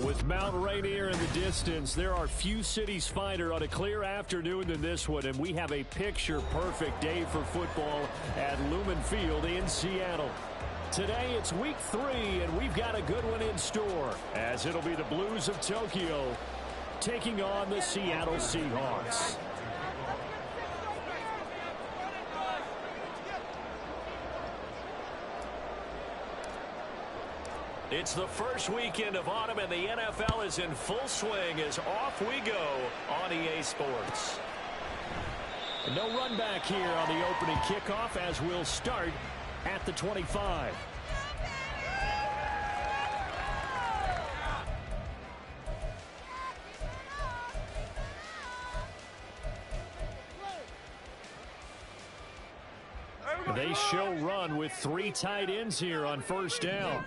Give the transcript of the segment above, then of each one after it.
With Mount Rainier in the distance, there are few cities finer on a clear afternoon than this one, and we have a picture-perfect day for football at Lumen Field in Seattle. Today, it's week 3, and we've got a good one in store, as it'll be the Blues of Tokyo taking on the Seattle Seahawks. It's the first weekend of autumn, and the NFL is in full swing as off we go on EA Sports. No run back here on the opening kickoff as we'll start at the 25. They show run with 3 tight ends here on first down.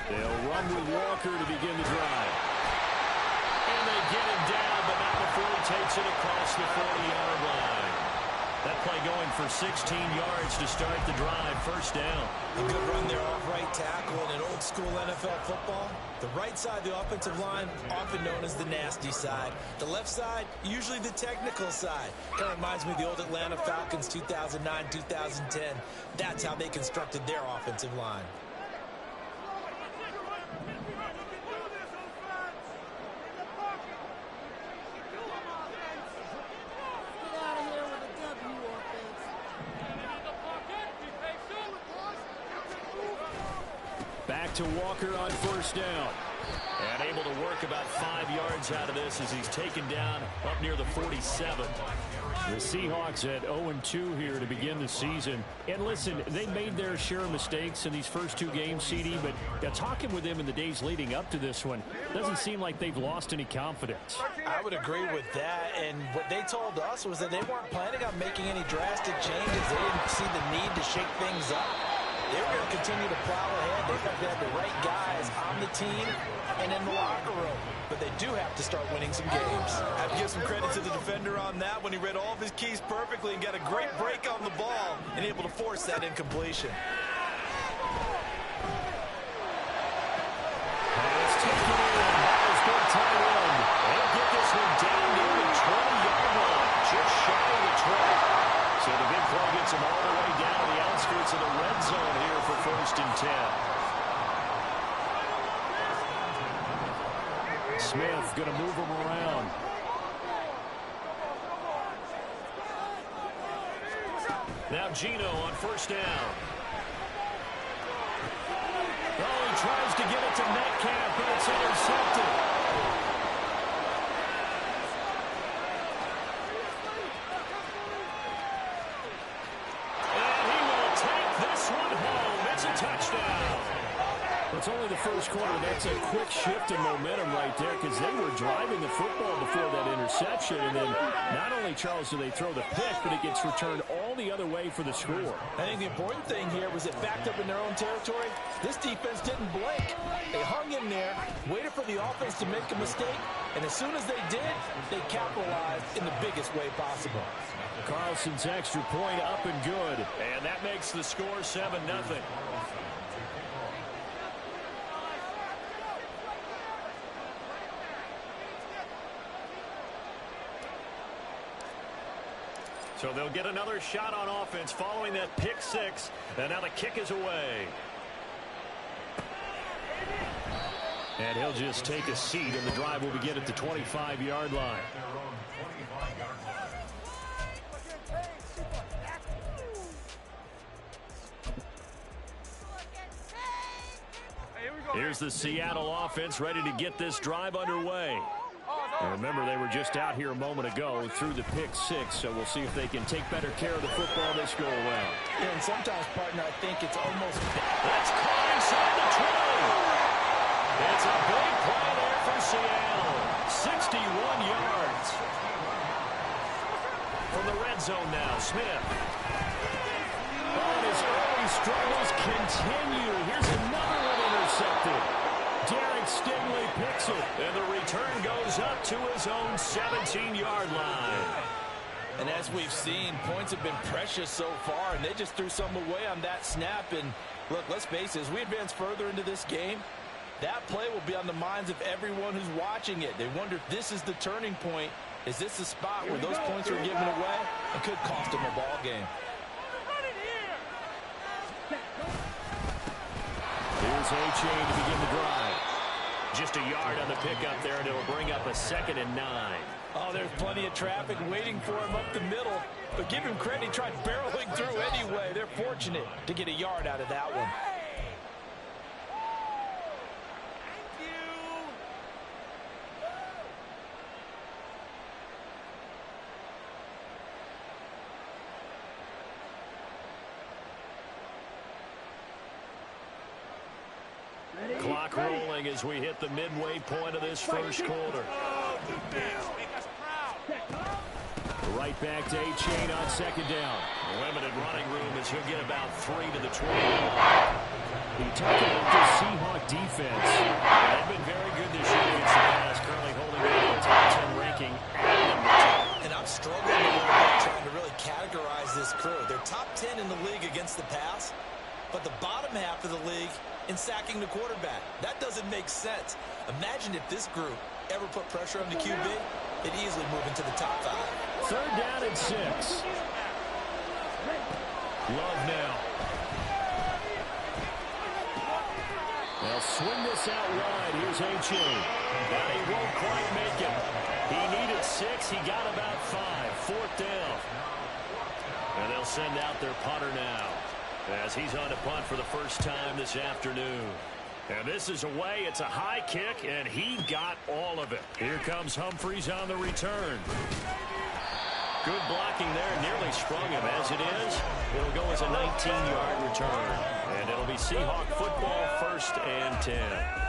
They'll run with Walker to begin the drive. And they get him down, but not before he takes it across the 40-yard line. That play going for 16 yards to start the drive. First down. A good run there off right tackle in an old-school NFL football. The right side of the offensive line, often known as the nasty side. The left side, usually the technical side. Kind of reminds me of the old Atlanta Falcons 2009-2010. That's how they constructed their offensive line. Back to Walker on first down. And able to work about 5 yards out of this as he's taken down up near the 47. The Seahawks at 0-2 here to begin the season. And listen, they made their share of mistakes in these first 2 games, CD, but talking with them in the days leading up to this one, doesn't seem like they've lost any confidence. I would agree with that, and what they told us was that they weren't planning on making any drastic changes. They didn't see the need to shake things up. They were going to continue to plow ahead. They have to have the right guys on the team and in the locker room. But they do have to start winning some games. I have to give some credit to the defender on that when he read all of his keys perfectly and got a great break on the ball and able to force that incompletion. Pass taken in. Ball's good tight end. They'll get this one down near the 20-yard line. Just shy of the 20. So the big play gets him all the way down to the outskirts of the red zone here for 1st and 10. Smith going to move him around. Now Gino on first down. Oh, he tries to get it to Metcalf, but it's intercepted. It's only the first quarter. That's a quick shift in momentum right there because they were driving the football before that interception. And then not only, Charles, do they throw the pick, but it gets returned all the other way for the score. I think the important thing here was it backed up in their own territory. This defense didn't blink. They hung in there, waited for the offense to make a mistake, and as soon as they did, they capitalized in the biggest way possible. Carlson's extra point up and good. And that makes the score 7-0. So they'll get another shot on offense following that pick 6. And now the kick is away. And he'll just take a seat, and the drive will begin at the 25-yard line. Here's the Seattle offense ready to get this drive underway. And remember, they were just out here a moment ago through the pick 6, so we'll see if they can take better care of the football this go around. Yeah, and sometimes, partner, I think it's almost... That's caught inside the 20. It's a big play there for Seattle. 61 yards. From the red zone now, Smith. Oh, his early struggles continue. Here's another one intercepted. Derek Stingley picks it, and the return goes up to his own 17-yard line. And as we've seen, points have been precious so far, and they just threw some away on that snap. And look, let's face it, as we advance further into this game, that play will be on the minds of everyone who's watching it. They wonder if this is the turning point. Is this the spot where those points are given away and could cost them a ball game? Here's A-Chain to begin the drive. Just a yard on the pickup there, and it'll bring up a 2nd and 9. Oh, there's plenty of traffic waiting for him up the middle. But give him credit, he tried barreling through anyway. They're fortunate to get a yard out of that one. Clock rolling as we hit the midway point of this first quarter. Right back to A-Chain on 2nd down. Limited running room as he'll get about 3 to the 20. You talk about the Seahawk defense. They've been very good this year against the pass, currently holding the top 10 ranking at number 10. And I'm struggling a little bit trying to really categorize this crew. They're top 10 in the league against the pass, but the bottom half of the league in sacking the quarterback. That doesn't make sense. Imagine if this group ever put pressure on the QB, they'd easily move into the top 5. 3rd down and 6. Love now. They'll swing this out wide. Here's A-Chain. But he won't quite make it. He needed 6. He got about 5. 4th down. And they'll send out their punter now, as he's on to punt for the first time this afternoon. And this is away. It's a high kick, and he got all of it. Here comes Humphries on the return. Good blocking there. Nearly sprung him. As it is, it'll go as a 19-yard return. And it'll be Seahawk football, 1st and 10.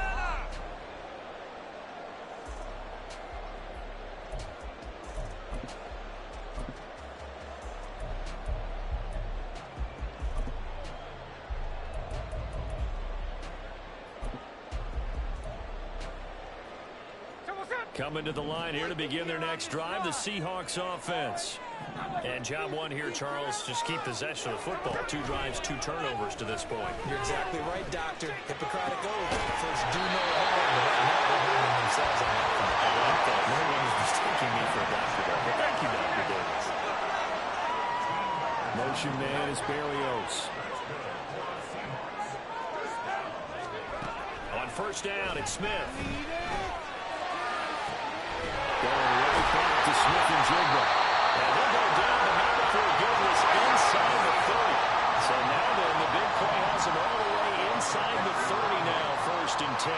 Coming to the line here to begin their next drive, the Seahawks offense. And job one here, Charles, just keep possession of the football. 2 drives, 2 turnovers to this point. You're exactly right, Doctor. Hippocratic oath. First, do no harm. But right now, they're harming themselves on that front. I like that. No one is mistaking me for a Dr. But thank you, Dr. Davis. Motion man is Berrios. On 1st down, it's Smith. Going right back to Smith and Jigba. And they'll go down the middle for goodness inside the 30. So now then, the big play has them all the way inside the 30 now, 1st and 10.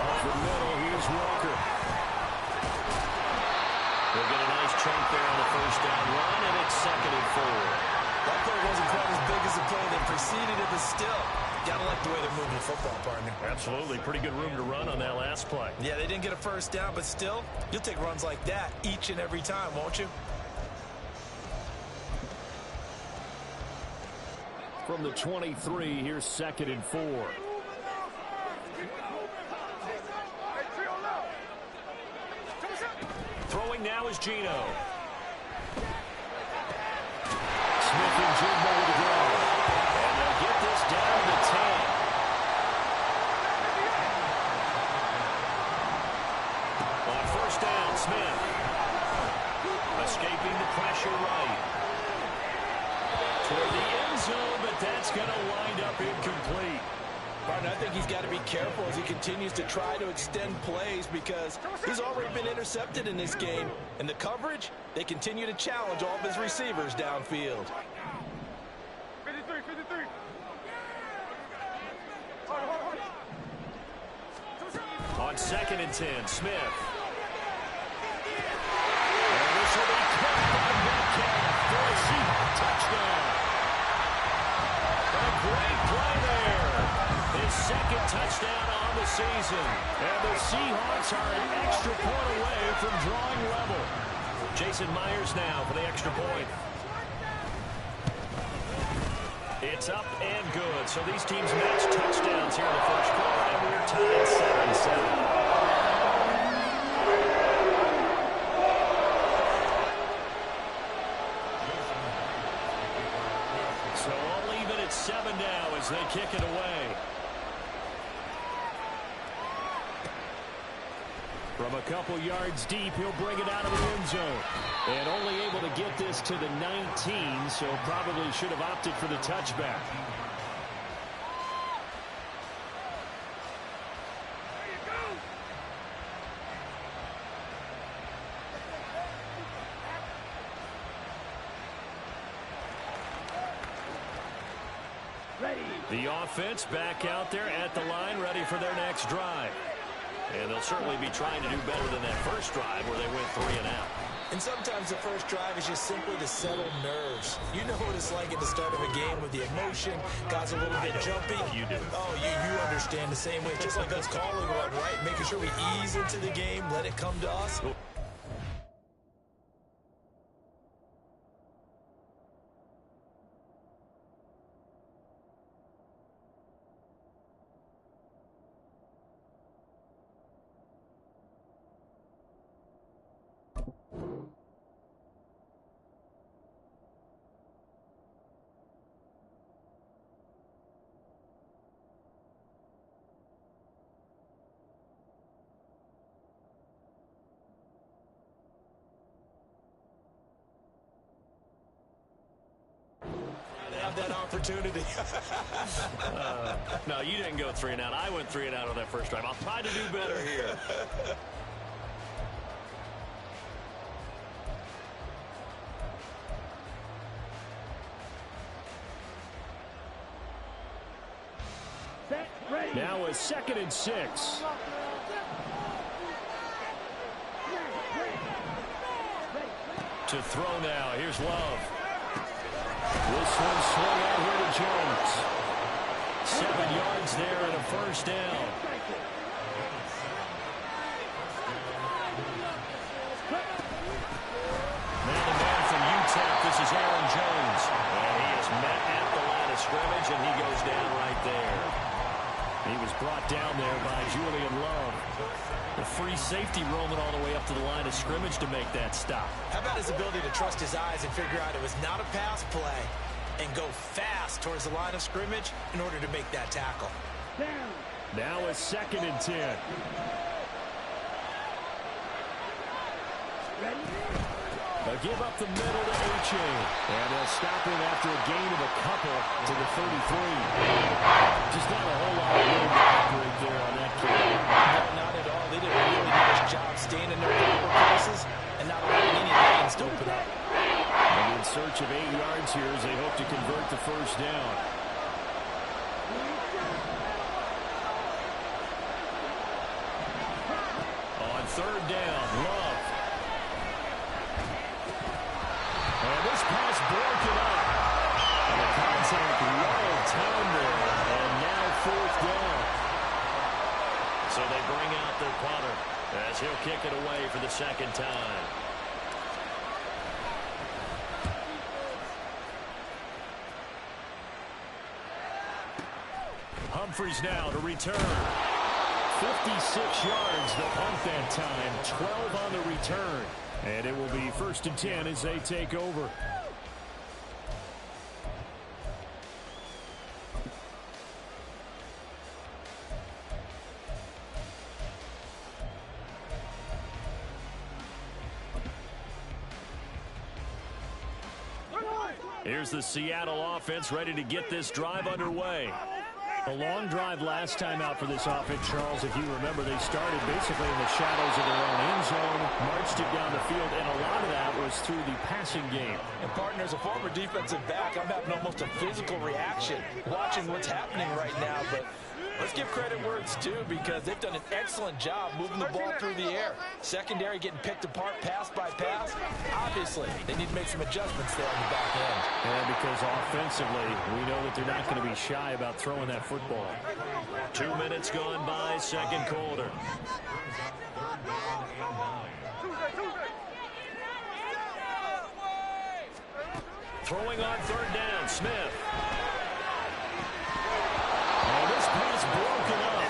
Off the middle, here's Walker. They'll get a nice chunk there on the 1st down run, and it's 2nd and 4. That play wasn't quite as big as the play that preceded it, but still, gotta like the way they're moving the football, partner. Absolutely. Pretty good room to run on that last play. Yeah, they didn't get a 1st down, but still, you'll take runs like that each and every time, won't you? From the 23, here's 2nd and 4. Throwing now is Gino. Smith and Jigba with the drive. And they'll get this down to 10. On 1st down, Smith. Escaping the pressure right. Toward the end zone, but that's going to wind up incomplete. Partner, I think he's got to be careful as he continues to try to extend plays because he's already been intercepted in this game. And the coverage, they continue to challenge all of his receivers downfield. 53. On 2nd and 10, Smith. And this will be caught by Metcalf for a Seahawks touchdown. A great play there. His 2nd touchdown on the season. And the Seahawks are an extra point away from drawing level. Jason Myers now for the extra point. It's up and good. So these teams match touchdowns here in the first quarter, and we're tied 7-7. So all even at 7 now as they kick it away. From a couple yards deep, he'll bring it out of the end zone. And only able to get this to the 19, so probably should have opted for the touchback. The offense back out there at the line, ready for their next drive. And they'll certainly be trying to do better than that first drive where they went 3 and out. And sometimes the first drive is just simply to settle nerves. You know what it's like at the start of a game with the emotion. Guys a little bit jumpy. You do. Oh, you understand the same way. Just like us calling one, right? Making sure we ease into the game, let it come to us. That opportunity. No, you didn't go 3 and out. I went 3 and out on that first drive. I'll try to do better here. Now a 2nd and 6. To throw now. Here's Love. This one swung out here to Jones. 7 yards there and a first down. Now the man from UTEP, this is Aaron Jones. And he is met at the line of scrimmage, and he goes down right there. He was brought down there by Julian Love. The free safety roaming all the way up to the line of scrimmage to make that stop. How about his ability to trust his eyes and figure out it was not a pass play and go fast towards the line of scrimmage in order to make that tackle. Now a 2nd and 10. A give up the middle to H.A. And they'll stop him after a gain of a couple to the 33. Just not a whole lot of room to operate there on that play. No, not at all. They did a really nice job staying in their proper places and not allowing any lanes to open up. And in search of 8 yards here as they hope to convert the first down. On 3rd down, Love. And this pass broken up. And the contact well timed there. And now 4th down. So they bring out their punter as he'll kick it away for the 2nd time. Humphries now to return. 56 yards the punt that time. 12 on the return. And it will be 1st and 10 as they take over. Here's the Seattle offense ready to get this drive underway. A long drive last time out for this offense, Charles. If you remember, they started basically in the shadows of their own end zone, marched it down the field, and a lot of that was through the passing game. And, partner, as a former defensive back, I'm having almost a physical reaction watching what's happening right now. But let's give credit where it's due because they've done an excellent job moving the ball through the air. Secondary getting picked apart pass by pass. Obviously, they need to make some adjustments there on the back end. And because offensively, we know that they're not going to be shy about throwing that football. 2 minutes gone by, 2nd quarter. Throwing on third down, Smith. Oh, this pass broken up.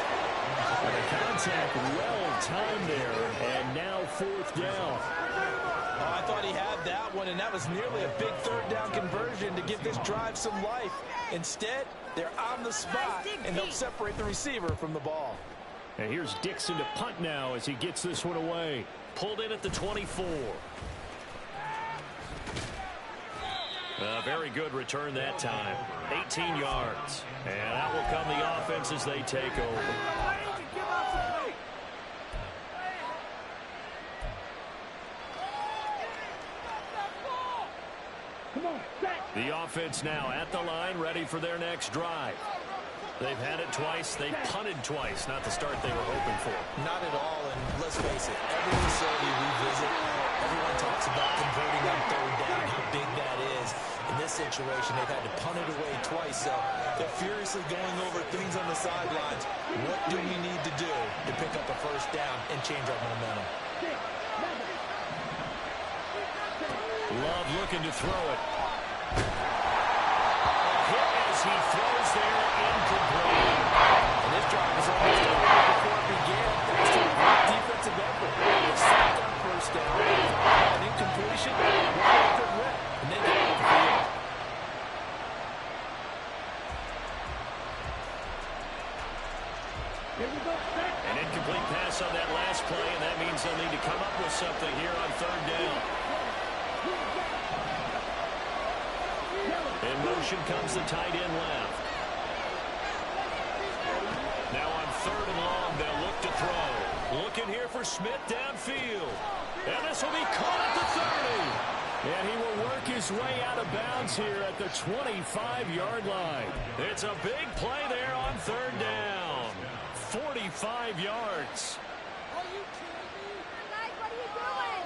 And the contact well timed there, and now fourth down. Oh, I thought he had that one, and that was nearly a big third down conversion to give this drive some life. Instead, they're on the spot and help separate the receiver from the ball. And here's Dixon to punt now as he gets this one away. Pulled in at the 24. A very good return that time. 18 yards. And out will come the offense as they take over. The offense now at the line, ready for their next drive. They've had it twice. They've punted twice. Not the start they were hoping for. Not at all, and let's face it, every facility we visit, everyone talks about converting on third down, how big that is. In this situation, they've had to punt it away twice, so they're furiously going over things on the sidelines. What do we need to do to pick up a first down and change our momentum? Love looking to throw it. Hit as he throws there, incomplete. And this drive was almost over before it began. Thanks to a great defensive effort. They sacked on first down. An incompletion, right after rep, and they get off the field. An incomplete pass on that last play, and that means they'll need to come up with something here on third down. In motion comes the tight end left. Now on third and long, they'll look to throw. Looking here for Smith downfield. And this will be caught at the 30. And he will work his way out of bounds here at the 25-yard line. It's a big play there on third down. 45 yards. Are you kidding me? Guys, what are you doing?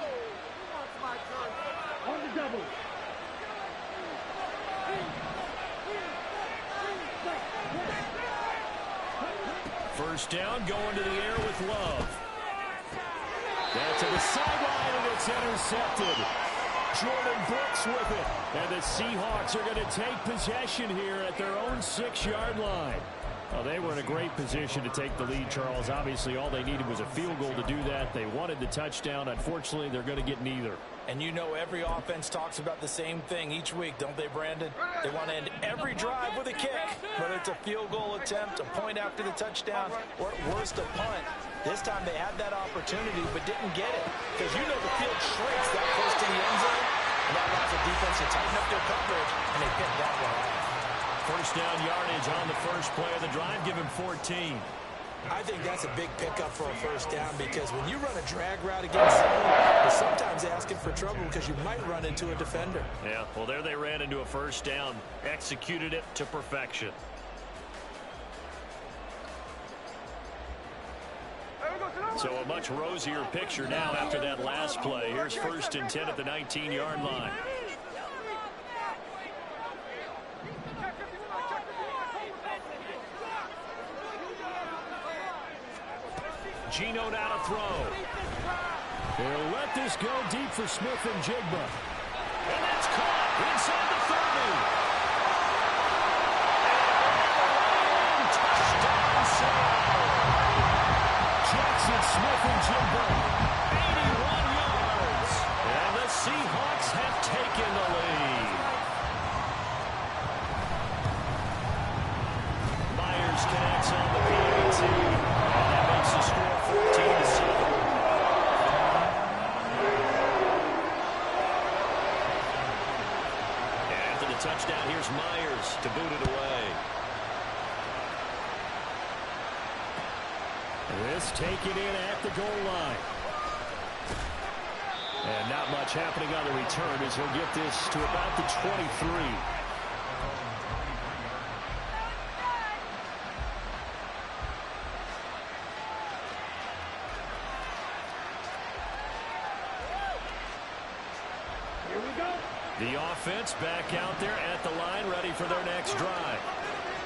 That's my turn. On the double. First down, going to the air with Love. Down to the sideline, and it's intercepted. Jordan Brooks with it. And the Seahawks are going to take possession here at their own 6-yard line. Well, they were in a great position to take the lead, Charles. Obviously, all they needed was a field goal to do that. They wanted the touchdown. Unfortunately, they're going to get neither. And you know every offense talks about the same thing each week, don't they, Brandon? They want to end every drive with a kick, whether it's a field goal attempt, a point after the touchdown, or at worst a punt. This time they had that opportunity but didn't get it because you know the field shrinks that close to the end zone, and that allows the defense to tighten up their coverage, and they picked that one off. First down yardage on the first play of the drive, give him 14. I think that's a big pickup for a first down because when you run a drag route against someone, you're sometimes asking for trouble because you might run into a defender. Yeah, well, there they ran into a first down, executed it to perfection. So a much rosier picture now after that last play. Here's first and 10 at the 19-yard line. Gino now to throw. They'll let this go deep for Smith and Jigba. And that's caught inside the 30. And touchdown save. Jackson Smith and Jigba. 81 yards. And the Seahawks have taken the lead. Myers connects on the PAT. The score 14-7. After the touchdown, here's Myers to boot it away. This taken in at the goal line. And not much happening on the return as he'll get this to about the 23. The offense back out there at the line, ready for their next drive.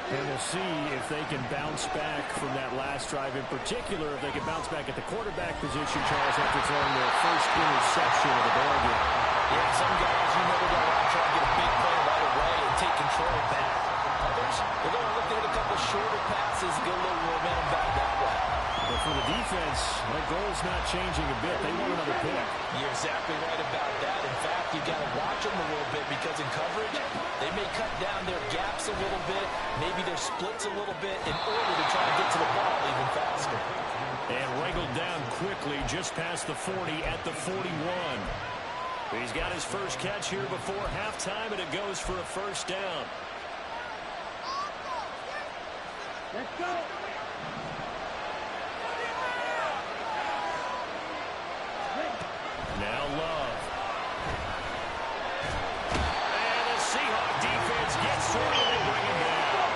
And we'll see if they can bounce back from that last drive. In particular, if they can bounce back at the quarterback position, Charles, after throwing their first interception of the ball game. Yeah, some guys, you know, they're going to try to get a big play control back. Others, they're going to look to hit a couple shorter passes and get a little momentum back that way. But for the defense, that goal's not changing a bit. They want another pick. You're exactly right about that. In fact, you've got to watch them a little bit because in coverage, they may cut down their gaps a little bit, maybe their splits a little bit in order to try to get to the ball even faster. And wrangled down quickly just past the 40 at the 41. He's got his first catch here before halftime, and it goes for a first down. Let's go. Now Love. And the Seahawk defense gets through and they bring him down.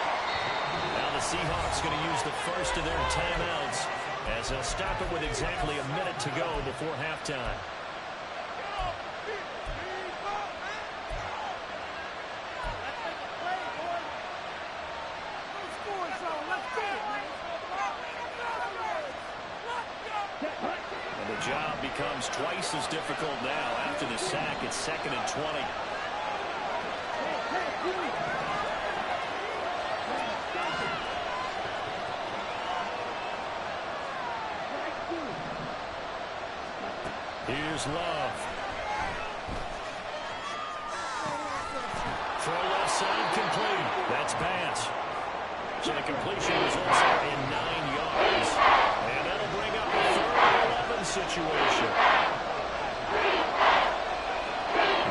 Now the Seahawks going to use the first of their timeouts as they'll stop it with exactly a minute to go before halftime. And the job becomes twice as difficult now. After the sack, it's 2nd and 20. Here's Love. Throw left side complete. That's pass. So the completion results in 9 yards. And that'll bring up a 3rd and 11 situation.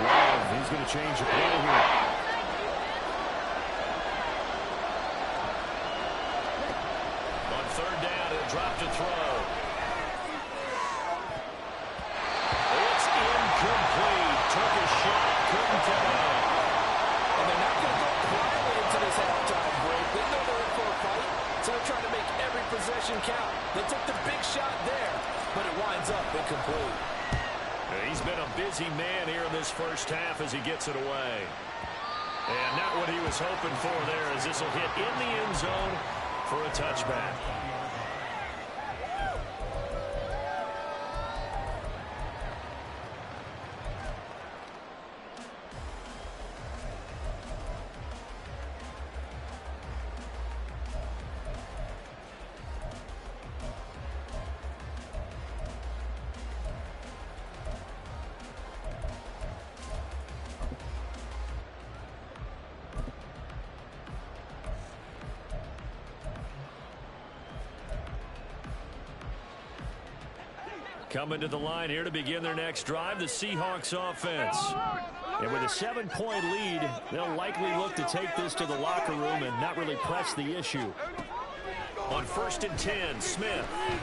Love, he's going to change the play here. On 3rd down, he'll drop to throw. It's incomplete. Took a shot, couldn't get it. And they're not going to go quietly into this halftime break. They know they're in for a fight, so they're trying to make every possession count. They took the big shot there, but it winds up incomplete. He's been a busy man here in this first half as he gets it away. And not what he was hoping for there, as this will hit in the end zone for a touchback. Coming to the line here to begin their next drive, the Seahawks offense. And with a 7-point lead, they'll likely look to take this to the locker room and not really press the issue. On 1st and 10, Smith. And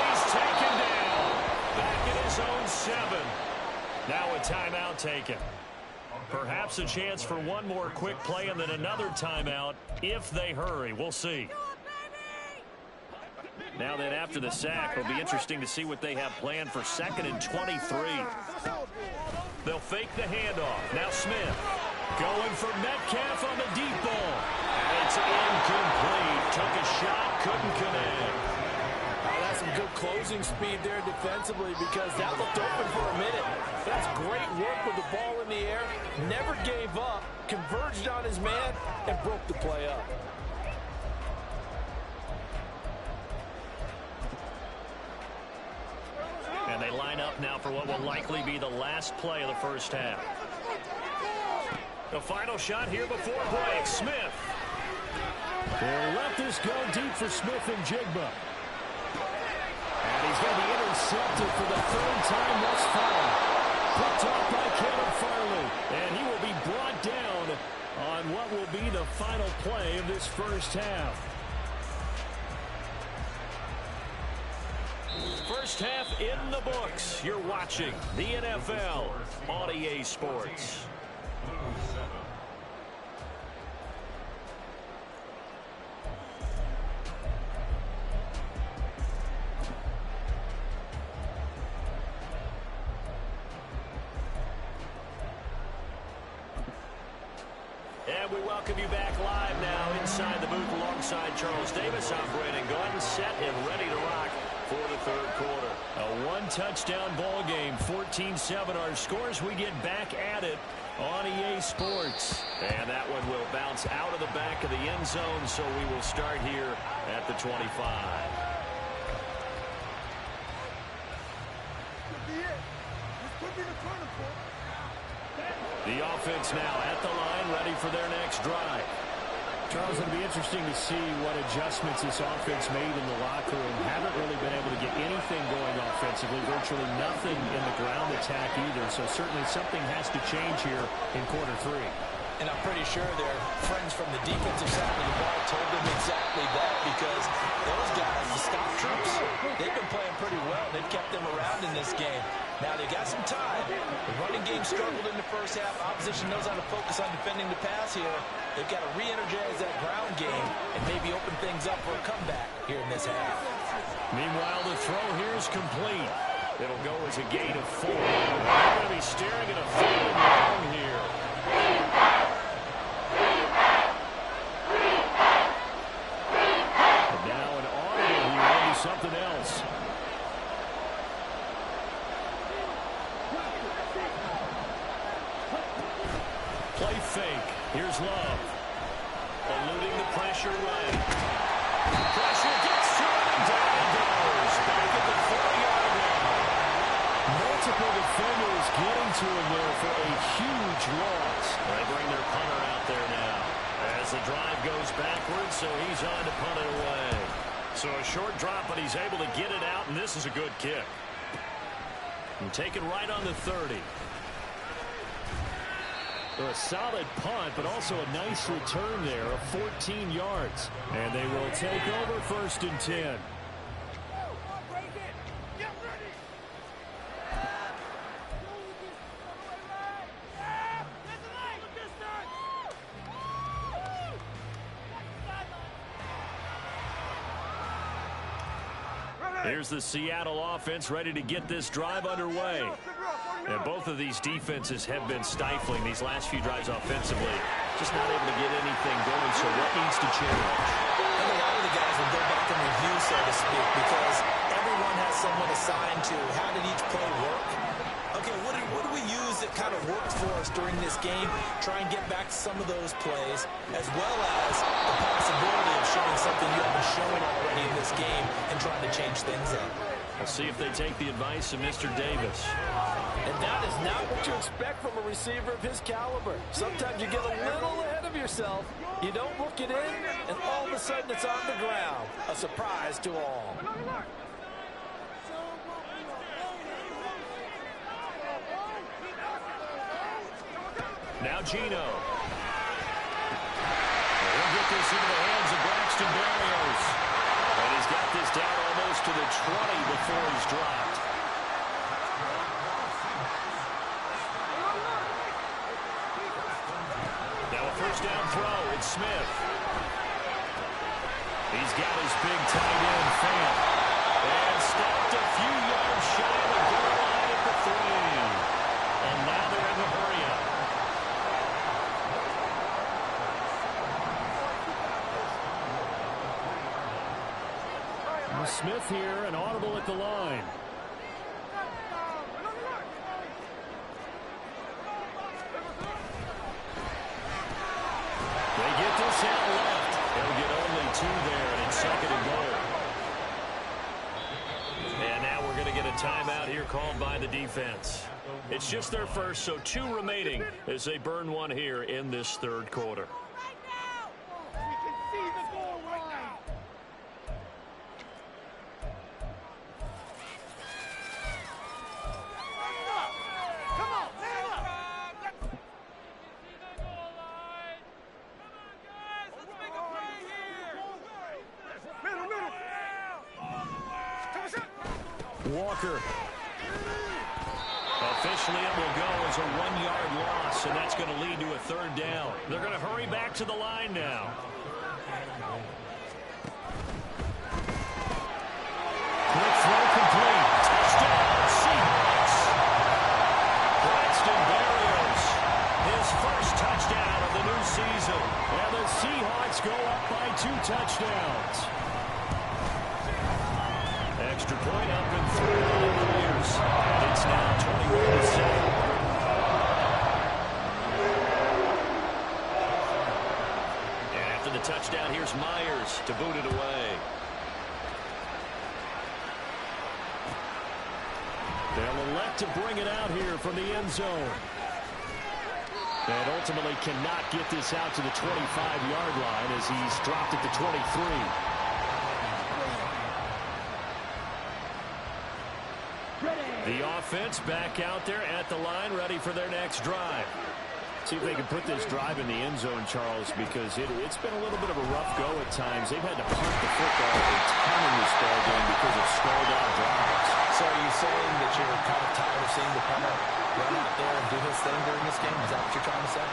he's taken down. Back in his own 7. Now a timeout taken. Perhaps a chance for one more quick play and then another timeout if they hurry. We'll see. Now then, after the sack, it'll be interesting to see what they have planned for 2nd and 23. They'll fake the handoff. Now Smith going for Metcalf on the deep ball. And it's incomplete. Took a shot, couldn't connect. That's some good closing speed there defensively because that looked open for a minute. That's great work with the ball in the air. Never gave up, converged on his man, and broke the play up. And they line up now for what will likely be the last play of the first half. The final shot here before break. Smith. They'll let this go deep for Smith and Jigba. And he's going to be intercepted for the 3rd time thus far. Picked off by Caleb Farley. And he will be brought down on what will be the final play of this first half. First half in the books. You're watching the NFL on EA Sports. And we welcome you back live now inside the booth alongside Charles Davis. I'm Brandon Gordon, set and ready to rock for the 3rd quarter. A 1-touchdown ball game, 14-7 our scores. We get back at it on EA Sports. And that one will bounce out of the back of the end zone, so we will start here at the 25. The offense now at the line, ready for their next drive. Charles, it'll be interesting to see what adjustments this offense made in the locker room. Haven't really been able to get anything going offensively, virtually nothing in the ground attack either. So certainly something has to change here in quarter 3. And I'm pretty sure their friends from the defensive side of the ball told them exactly that, because those guys, the stop troops, they've been playing pretty well. They've kept them around in this game. Now they got some time. The running game struggled in the first half. Opposition knows how to focus on defending the pass here. They've got to re-energize that ground game and maybe open things up for a comeback here in this half. Meanwhile, the throw here is complete. It'll go as a gain of 4. They're going to be staring at a 3rd and long here. And now an audible here into something else. Play fake. Here's Love. Eluding the pressure right. Pressure gets to him, and down he goes. Back at the 4-yard line. Multiple defenders getting to him there for a huge loss. They bring their punter out there now as the drive goes backwards, so he's on to punt it away. So a short drop, but he's able to get it out, and this is a good kick. And take it right on the 30. A solid punt, but also a nice return there of 14 yards. And they will take over 1st and 10. Here's the Seattle offense ready to get this drive underway. And both of these defenses have been stifling these last few drives offensively. Just not able to get anything going, so what needs to change? And a lot of the guys will go back and review, so to speak, because everyone has someone assigned to how did each play work. Okay, what do we use that kind of worked for us during this game? Try and get back to some of those plays, as well as the possibility of showing something you haven't shown already in this game and trying to change things up. We'll see if they take the advice of Mr. Davis. And that is not what you expect from a receiver of his caliber. Sometimes you get a little ahead of yourself. You don't look it in, and all of a sudden it's on the ground. A surprise to all. Now Gino. He'll get this into the hands of Braxton Berrios. And he's got this down almost to the 20 before he's dropped. Now a first down throw. It's Smith. He's got his big tight end fan. And stopped a few yards shy of the goal line at the 3. And now they're in the hurry-up. Smith here, an audible at the line. They get this out left. They'll get only 2 there, and it's 2nd and goal. And now we're going to get a timeout here called by the defense. It's just their first, so 2 remaining as they burn 1 here in this 3rd quarter. Walker. Officially, it will go as a 1-yard loss, and that's going to lead to a 3rd down. They're going to hurry back to the line now. Quick throw complete. Touchdown, Seahawks. Braxton Berrios, his first touchdown of the new season. And the Seahawks go up by 2 touchdowns. Extra point up and through on the Bears. It's now 21-7. after the touchdown. Here's Myers to boot it away. They'll elect to bring it out here from the end zone. And ultimately cannot get this out to the 25-yard line as he's dropped at the 23. The offense back out there at the line, ready for their next drive. See if they can put this drive in the end zone, Charles, because it's been a little bit of a rough go at times. They've had to punt the football a ton in this ball game because of stalled out drives. So are you saying that you're kind of tired of seeing the punter run out there and do his thing during this game? Is that what you're trying to say?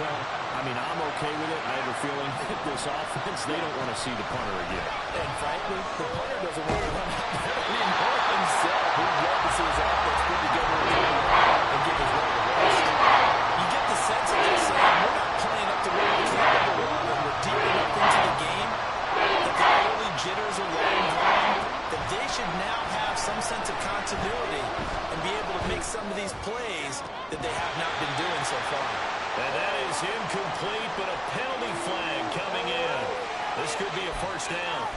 Well, I mean, I'm okay with it. I have a feeling that this offense, they don't want to see the punter again. And frankly, the punter doesn't want to run out there anymore himself. He'd love to see his offense put together and give his leg a rest. You get the sense of just saying, we're not playing up to where we can ever run, and we're deep enough into the game that the early jitters are long gone, that they should now have some sense of continuity and be able to make some of these plays that they have not been doing so far. And that is incomplete, but a penalty flag coming in. This could be a first down.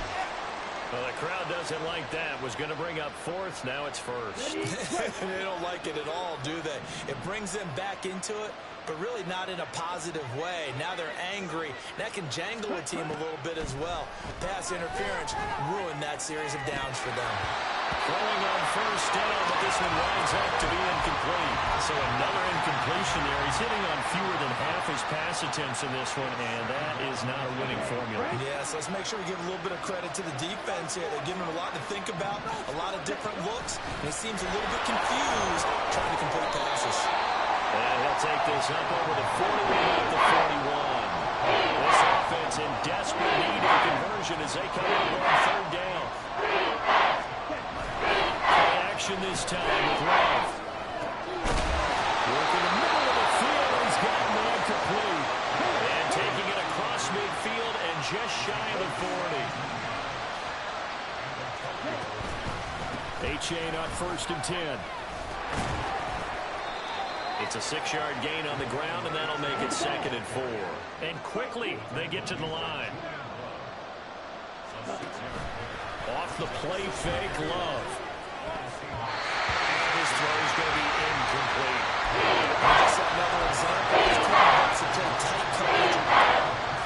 Well, the crowd doesn't like that. Was going to bring up fourth. Now it's first. They don't like it at all, do they? It brings them back into it, but really not in a positive way. Now they're angry. That can jangle a team a little bit as well. Pass interference ruined that series of downs for them. Throwing on first down, but this one winds up to be incomplete. So another incompletion there. He's hitting on fewer than half his pass attempts in this one, and that is not a winning formula. Yes, let's make sure we give a little bit of credit to the defense here. They're giving him a lot to think about, a lot of different looks, and he seems a little bit confused trying to complete passes. And he'll take this up over the 41 at the 41. This offense in desperate need of conversion as they come up on third down. Action this time with Love. Working the middle of the field. He's got man complete. And taking it across midfield and just shy of the 40. H.A. on 1st and 10. It's a 6-yard gain on the ground, and that'll make it 2nd and 4. And quickly they get to the line. Off the play fake, Love. His throw is going to be incomplete. Just another example. This team wants to play tight coverage,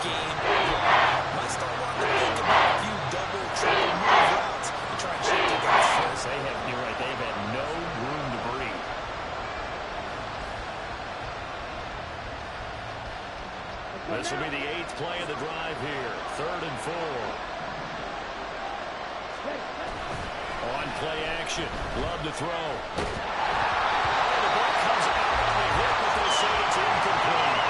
game long. Might start wanting to think about a few double, triple move routes and try and shift their guys first. You're right, they've had no room to breathe. This will be the 8th play of the drive here. 3rd and 4. On play action. Love to throw. The ball comes out on the hit, but they say it's incomplete.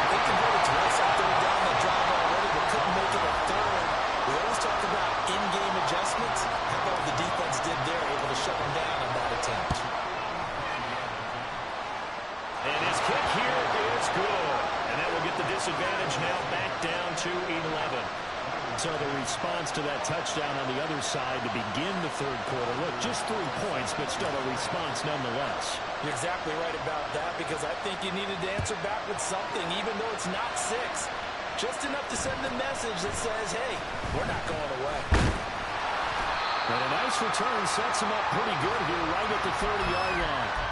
They converted twice on third down that drive already, but couldn't make it a third. We always talk about in-game adjustments. How about what the defense did there, able to shut them down on that attempt. And his kick here is good. And that will get the disadvantage now back down to 11. So the response to that touchdown on the other side to begin the third quarter. Look, just 3 points, but still a response nonetheless. You're exactly right about that, because I think you needed to answer back with something, even though it's not 6. Just enough to send the message that says, hey, we're not going away. And a nice return sets him up pretty good here right at the 30-yard line.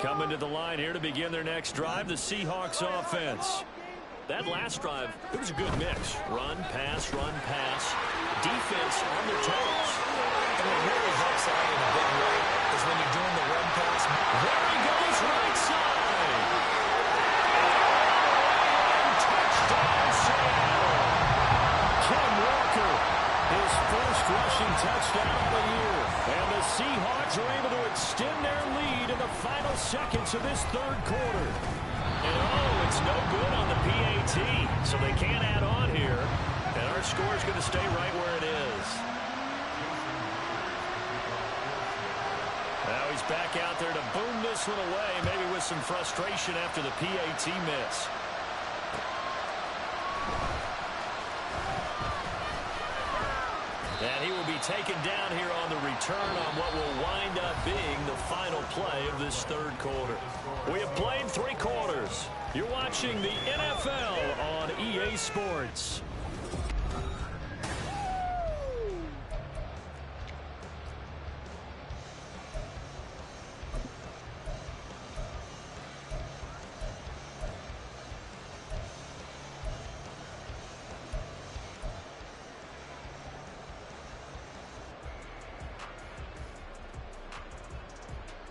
Coming to the line here to begin their next drive, the Seahawks offense. That last drive, it was a good mix. Run, pass, defense on their toes. And what really helps out in a big way is when you're doing the run pass. There he goes, right side. Touchdown, Seattle. Ken Walker, his first rushing touchdown of the year. And the Seahawks are able to extend their lead in the final seconds of this third quarter. And oh, it's no good on the PAT, so they can't add on here. And our score is going to stay right where it is. Now he's back out there to boom this one away, maybe with some frustration after the PAT miss. And he will be taken down here on the return on what will wind up being the final play of this third quarter. We have played 3 quarters. You're watching the NFL on EA Sports.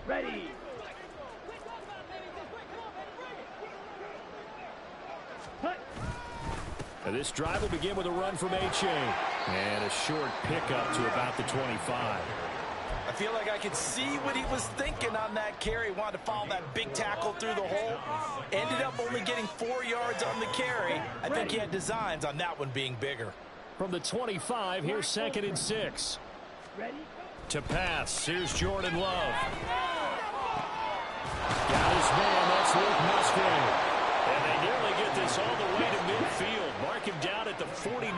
Ready. And this drive will begin with a run from H.A. And a short pickup to about the 25. I feel like I could see what he was thinking on that carry. Wanted to follow that big tackle through the hole. Ended up only getting 4 yards on the carry. I think he had designs on that one being bigger. From the 25, here's 2nd and 6. Ready. To pass, here's Jordan Love. Got his man, that's Luke Musgrave. And they nearly get this all the way to midfield. Mark him down at the 49.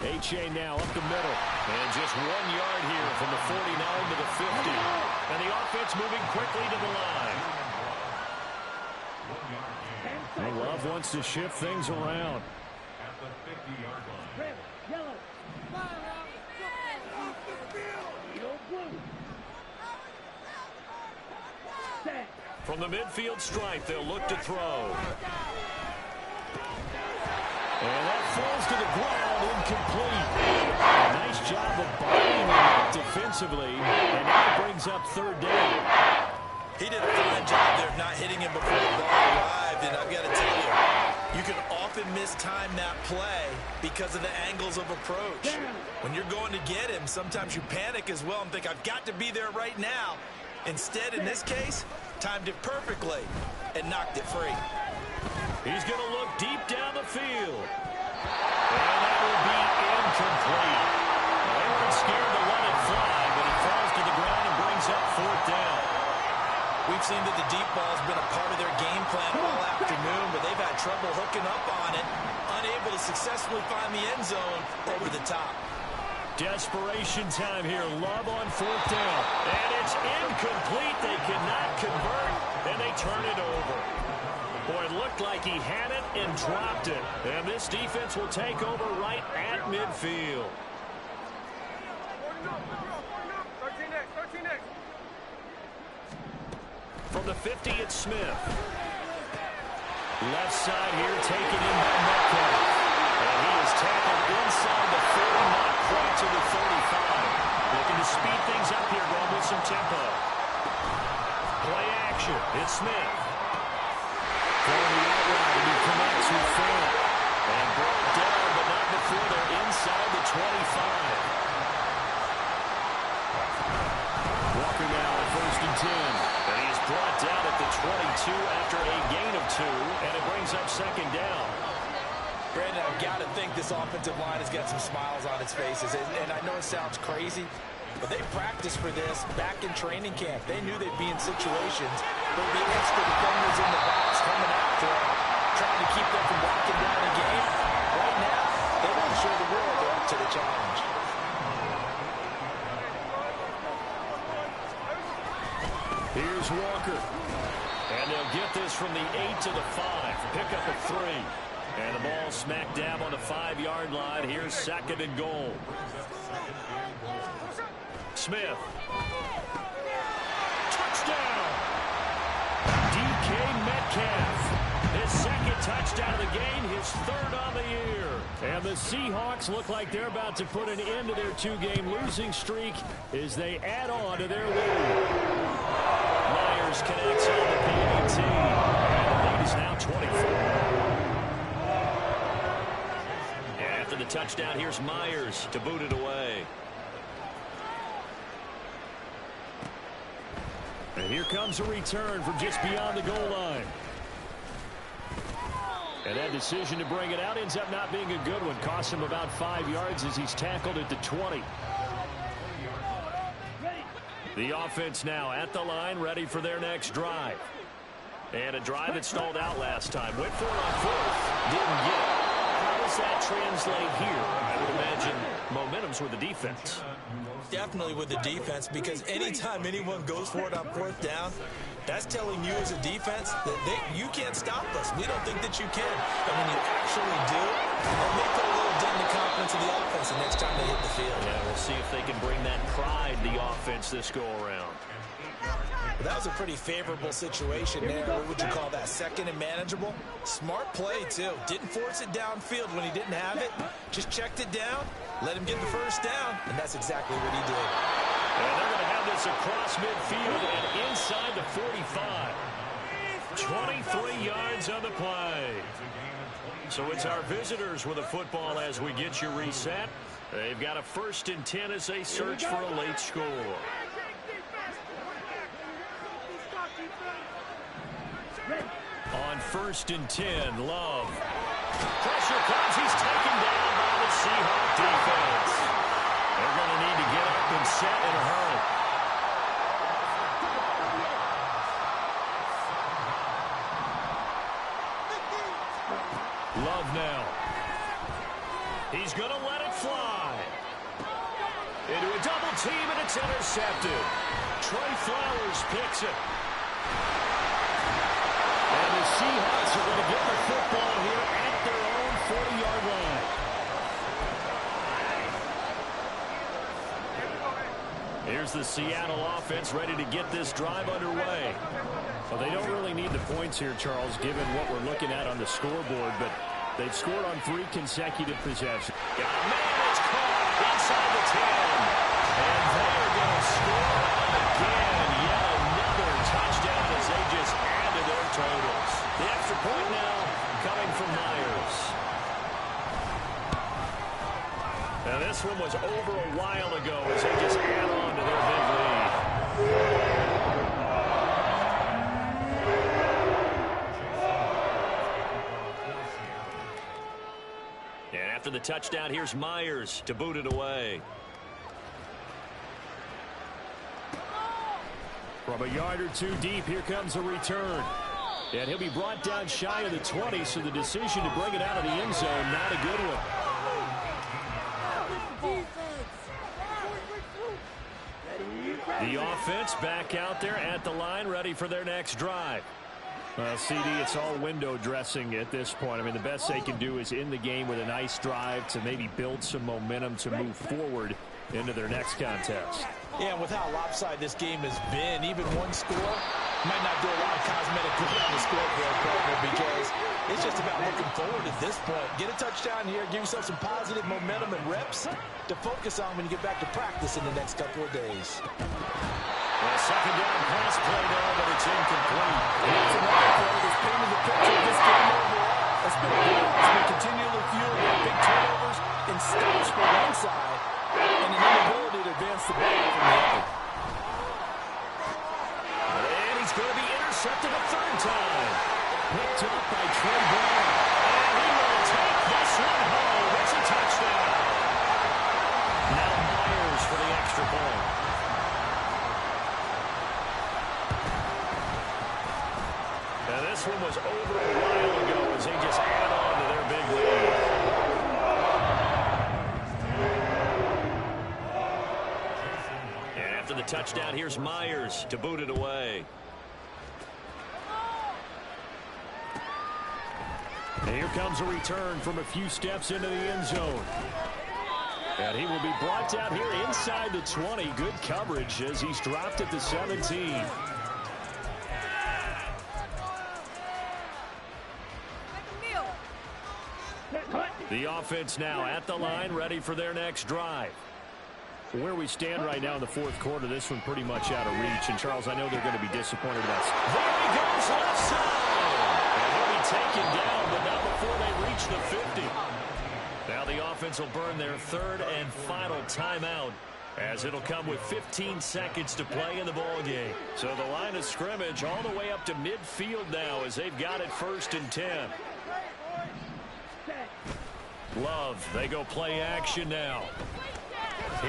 H.A. now up the middle. And just 1 yard here from the 49 to the 50. And the offense moving quickly to the line. Well, Love wants to shift things around. From the midfield stripe, they'll look to throw. And that falls to the ground, incomplete. Nice job of buying that defensively, and that brings up 3rd down. He did a fine job there of not hitting him before the ball arrived, and I've got to tell you, you can often mistime that play because of the angles of approach. When you're going to get him, sometimes you panic as well and think, I've got to be there right now. Instead, in this case, timed it perfectly and knocked it free. He's going to look deep down the field. And that will be incomplete. They weren't scared to let it fly, but it falls to the ground and brings up 4th down. We've seen that the deep ball has been a part of their game plan all afternoon, but they've had trouble hooking up on it, unable to successfully find the end zone over the top. Desperation time here. Love on 4th down. And it's incomplete. They cannot convert, and they turn it over. Boy, it looked like he had it and dropped it. And this defense will take over right at midfield. From the 50, it's Smith. Left side here, taken in by Metcalf. And he is tackled inside the 40, not quite to the 35. Looking to speed things up here, going with some tempo. Play action. It's Smith. Throwing the outright, and he connects with Fant. And brought down, but not before they're inside the 25. Walker now at 1st and 10. And he's brought down at the 22 after a gain of 2, and it brings up 2nd down. Brandon, I've got to think this offensive line has got some smiles on its faces. And I know it sounds crazy, but they practiced for this back in training camp. They knew they'd be in situations. There'd be extra defenders in the box coming after them, trying to keep them from walking down the game. Right now, they want to show the world they're up to the challenge. Here's Walker. And they'll get this from the 8 to the 5. Pick up a 3. And the ball smack dab on the 5-yard line. Here's 2nd and goal. Smith. Touchdown! DK Metcalf. His 2nd touchdown of the game, his 3rd on the year. And the Seahawks look like they're about to put an end to their 2-game losing streak as they add on to their lead. Myers connects on the PAT. And the lead is now 24. And after the touchdown, here's Myers to boot it away. And here comes a return from just beyond the goal line. And that decision to bring it out ends up not being a good one. Costs him about 5 yards as he's tackled at the 20. The offense now at the line, ready for their next drive. And a drive that stalled out last time. Went for it on 4th. Didn't get it. translate here? I would imagine momentum's with the defense. Definitely with the defense, because anytime anyone goes for it on fourth down, that's telling you as a defense that you can't stop us. We don't think that you can. And when you actually do, it may put a little dent in the confidence of the offense the next time they hit the field. Yeah, we'll see if they can bring that pride to the offense this go-around. That was a pretty favorable situation there. What would you call that? Second and manageable? Smart play, too. Didn't force it downfield when he didn't have it. Just checked it down, let him get the first down, and that's exactly what he did. And they're going to have this across midfield and inside the 45. 23 yards on the play. So it's our visitors with the football as we get you reset. They've got a 1st and 10 as they search for a late score. On 1st and 10, Love. Pressure comes. He's taken down by the Seahawks defense. They're going to need to get up and set in a hurry. Love now. He's going to let it fly. Into a double team, and it's intercepted. Trey Flowers picks it. And the Seahawks are going to get the football here at their own 40-yard line. Here's the Seattle offense ready to get this drive underway. Well, they don't really need the points here, Charles, given what we're looking at on the scoreboard, but they've scored on 3 consecutive possessions. Got a man that's caught inside the 10. And they're going to score again. Yet another touchdown as they just add to their totals. The extra point now coming from Myers. Now this one was over a while ago as they just add on to their big lead. And after the touchdown, here's Myers to boot it away. From a yard or two deep, here comes a return. And he'll be brought down shy of the 20, so the decision to bring it out of the end zone, not a good one. The offense back out there at the line, ready for their next drive. CD, it's all window dressing at this point. I mean, the best they can do is in the game with a nice drive to maybe build some momentum to move forward into their next contest. Yeah, and with how lopsided this game has been, even one score might not do a lot of cosmetic good on the scoreboard, partner, because it's just about looking forward at this point. Get a touchdown here, give yourself some positive momentum and reps to focus on when you get back to practice in the next couple of days. Well, second down pass play there, but it's incomplete. That's another play that's painted the picture of this game overall. That's been continually fueled by big turnovers and stops for one side and an inability to advance the ball from the other. And he's going to be intercepted a third time. Picked up by Trey Brown. And he will take this one home. It's a touchdown. Now Myers for the extra point. Now this one was over a while ago as they just add on to their big lead. And after the touchdown, here's Myers to boot it away. And here comes a return from a few steps into the end zone. And he will be brought down here inside the 20. Good coverage as he's dropped at the 17. The offense now at the line, ready for their next drive. Where we stand right now in the fourth quarter, this one pretty much out of reach. And, Charles, I know they're going to be disappointed about this. There he goes left side. And he'll be taken down, but not before they reach the 50. Now the offense will burn their third and final timeout, as it'll come with 15 seconds to play in the ball game. So the line of scrimmage all the way up to midfield now as they've got it 1st and 10. Love, they go play action now.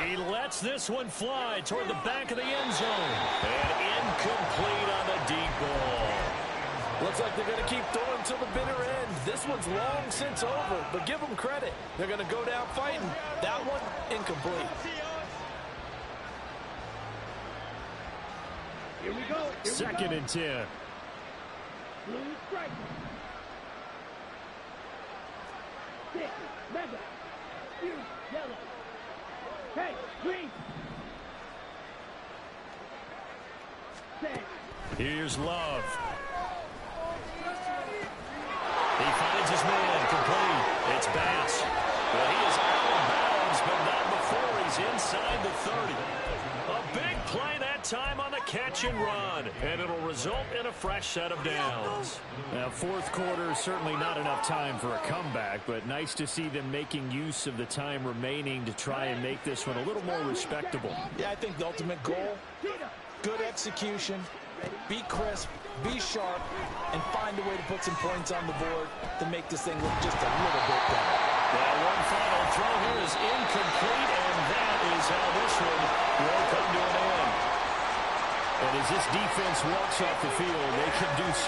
He lets this one fly toward the back of the end zone. And incomplete on the deep ball. Looks like they're going to keep throwing till the bitter end. This one's long since over, but give them credit. They're going to go down fighting. That one, incomplete. Here we go. 2nd and 10. Blue strike. 6, red, blue, yellow. Hey, green. 6. Here's Love. He finds his man, complete. It's Bass. Well, he is out of bounds, but not before he's inside the 30. A big play that time on the catch and run, and it'll result in a fresh set of downs. Now, 4th quarter, certainly not enough time for a comeback, but nice to see them making use of the time remaining to try and make this one a little more respectable. Yeah, I think the ultimate goal, good execution, be crisp, be sharp, and find a way to put some points on the board to make this thing look just a little bit better. Well, one final throw here is incomplete, and that is how this one will come to an end. And as this defense walks off the field, they can do so